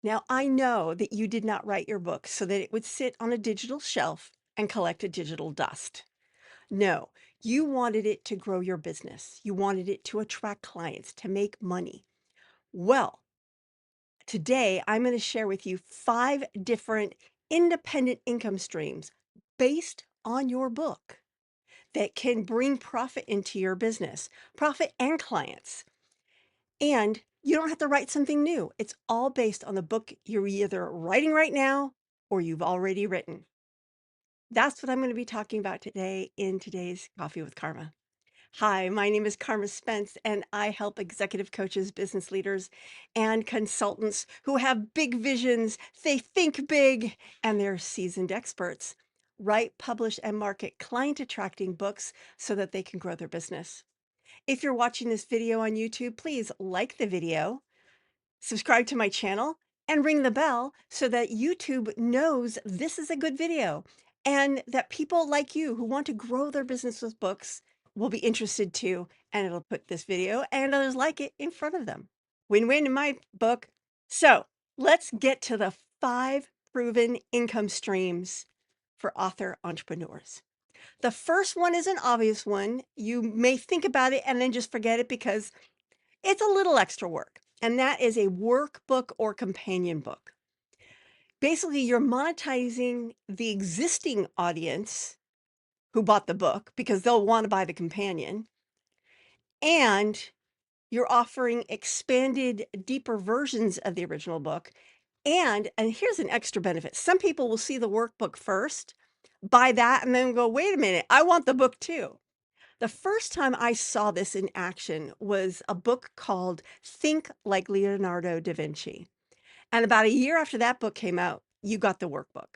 Now, I know that you did not write your book so that it would sit on a digital shelf and collect a digital dust. No, you wanted it to grow your business. You wanted it to attract clients, to make money. Well, today I'm going to share with you 5 different independent income streams based on your book that can bring profit into your business, profit and clients. And you don't have to write something new. It's all based on the book you're either writing right now or you've already written. That's what I'm going to be talking about today in today's Coffee with Karma. Hi, my name is Carma Spence, and I help executive coaches, business leaders, and consultants who have big visions. They think big, and they're seasoned experts. Write, publish, and market client attracting books so that they can grow their business. If you're watching this video on YouTube, please like the video, subscribe to my channel, and ring the bell so that YouTube knows this is a good video and that people like you who want to grow their business with books will be interested too. And it'll put this video and others like it in front of them. Win-win in my book. So let's get to the 5 proven income streams for author entrepreneurs. The first one is an obvious one. You may think about it and then just forget it because it's a little extra work, and that is a workbook or companion book. Basically, you're monetizing the existing audience who bought the book because they'll want to buy the companion, and you're offering expanded, deeper versions of the original book. And here's an extra benefit. Some people will see the workbook first, buy that, and then go, wait a minute, I want the book too. The first time I saw this in action was a book called Think Like Leonardo da Vinci. And about a year after that book came out, you got the workbook.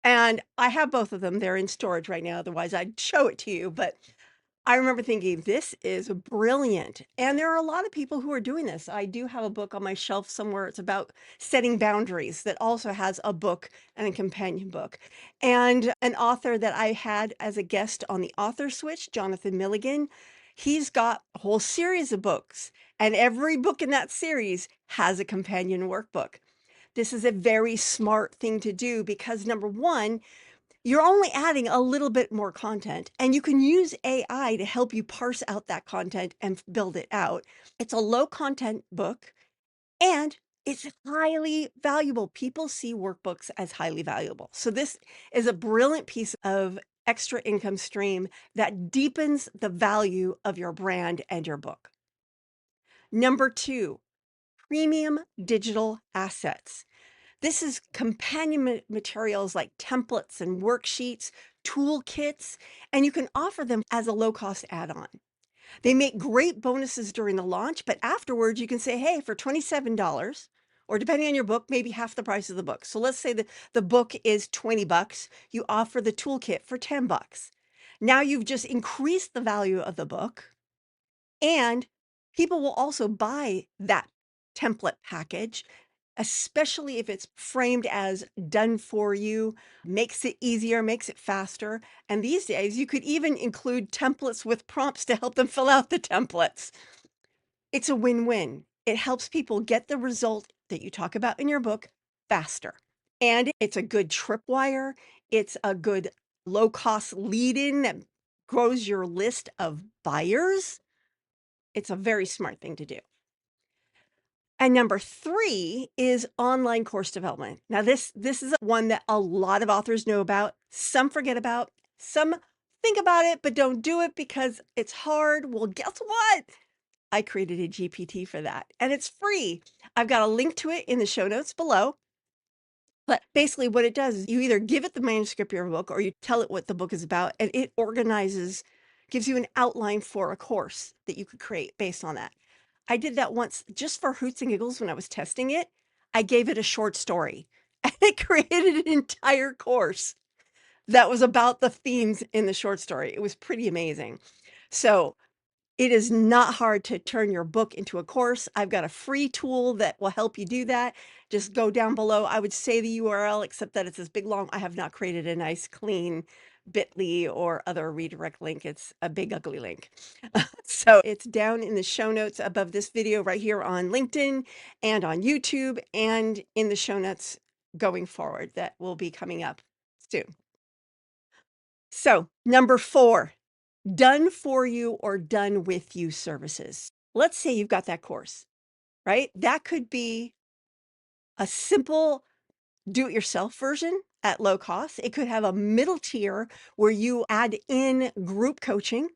And I have both of them. They're in storage right now. Otherwise, I'd show it to you. But I remember thinking, this is brilliant. And there are a lot of people who are doing this. I do have a book on my shelf somewhere. It's about setting boundaries that also has a book and a companion book. And an author that I had as a guest on the Author Switch, Jonathan Milligan, he's got a whole series of books. And every book in that series has a companion workbook. This is a very smart thing to do because number one, you're only adding a little bit more content, and you can use AI to help you parse out that content and build it out. It's a low content book and it's highly valuable. People see workbooks as highly valuable. So this is a brilliant piece of extra income stream that deepens the value of your brand and your book. Number two, premium digital assets. This is companion materials like templates and worksheets, toolkits, and you can offer them as a low-cost add-on. They make great bonuses during the launch, but afterwards you can say, hey, for $27, or depending on your book, maybe half the price of the book. So let's say that the book is $20, you offer the toolkit for $10. Now you've just increased the value of the book, and people will also buy that template package, especially if it's framed as done for you, makes it easier, makes it faster. And these days, you could even include templates with prompts to help them fill out the templates. It's a win-win. It helps people get the result that you talk about in your book faster. And it's a good tripwire. It's a good low-cost lead-in that grows your list of buyers. It's a very smart thing to do. And number 3 is online course development. Now this is one that a lot of authors know about, some forget about, some think about it but don't do it because it's hard. Well, guess what? I created a GPT for that, and it's free. I've got a link to it in the show notes below. But basically what it does is you either give it the manuscript of your book or you tell it what the book is about, and it organizes, gives you an outline for a course that you could create based on that. I did that once just for hoots and giggles when I was testing it. I gave it a short story and it created an entire course that was about the themes in the short story. It was pretty amazing. So it is not hard to turn your book into a course. I've got a free tool that will help you do that. Just go down below. I would say the URL, except that it's this big long. I have not created a nice, clean bit.ly or other redirect link. It's a big ugly link. So it's down in the show notes above this video right here on LinkedIn and on YouTube and in the show notes going forward that will be coming up soon. So, number 4, done for you or done with you services. Let's say you've got that course, right? That could be a simple do it yourself version at low cost. It could have a middle tier where you add in group coaching,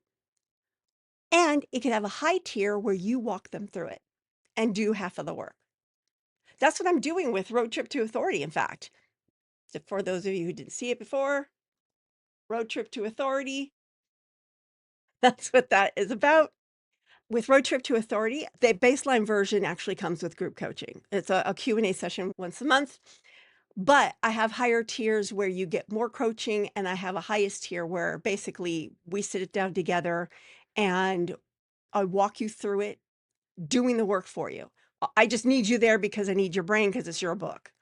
and it could have a high tier where you walk them through it and do half of the work. That's what I'm doing with Road Trip to Authority, in fact. So for those of you who didn't see it before, Road Trip to Authority, that's what that is about. With Road Trip to Authority, the baseline version actually comes with group coaching. It's a Q&A session once a month, but I have higher tiers where you get more coaching, and I have a highest tier where basically we sit it down together and I walk you through it, doing the work for you. I just need you there because I need your brain because it's your book.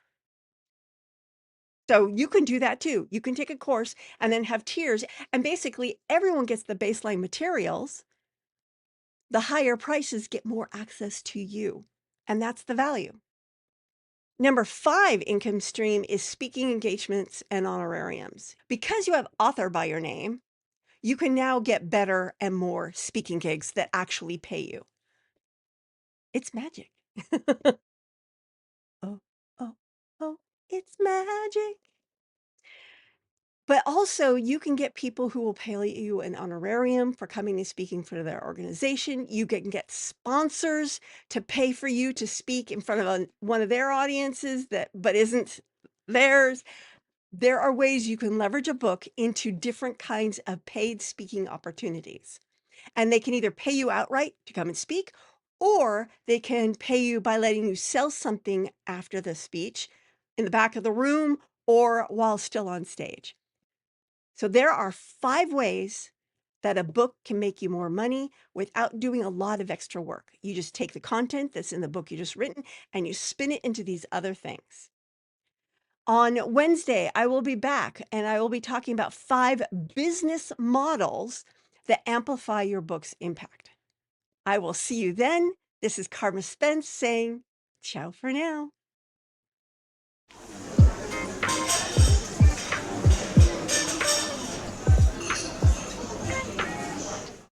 So you can do that too. You can take a course and then have tiers, and basically everyone gets the baseline materials. The higher prices get more access to you, and that's the value. Number 5 income stream is speaking engagements and honorariums. Because you have author by your name, you can now get better and more speaking gigs that actually pay you. It's magic. Oh, oh, oh, it's magic. But also, you can get people who will pay you an honorarium for coming and speaking for their organization. You can get sponsors to pay for you to speak in front of one of their audiences but isn't theirs. There are ways you can leverage a book into different kinds of paid speaking opportunities. And they can either pay you outright to come and speak, or they can pay you by letting you sell something after the speech in the back of the room or while still on stage. So there are 5 ways that a book can make you more money without doing a lot of extra work. You just take the content that's in the book you just written and you spin it into these other things. On Wednesday, I will be back and I will be talking about 5 business models that amplify your book's impact. I will see you then. This is Carma Spence saying ciao for now.